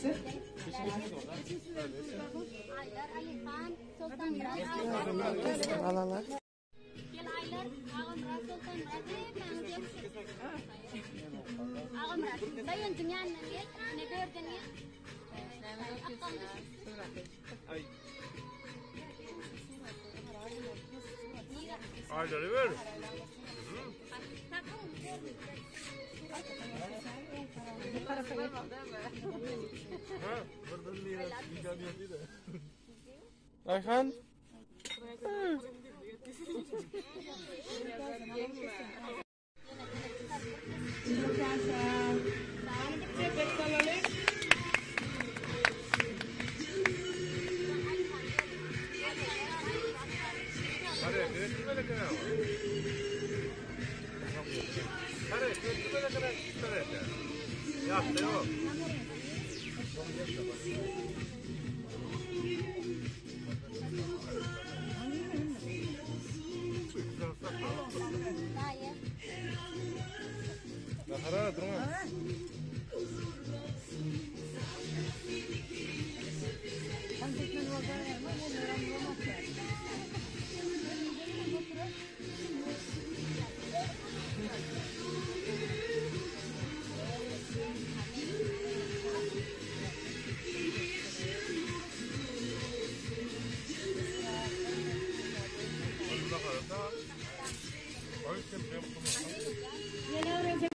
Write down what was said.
Hangisi? Alalar. Ayları ver. Ayhan. Hadi, kreatif böyle kadar. Hadi, kreatif böyle kadar. Yaptı yok. Harara durma.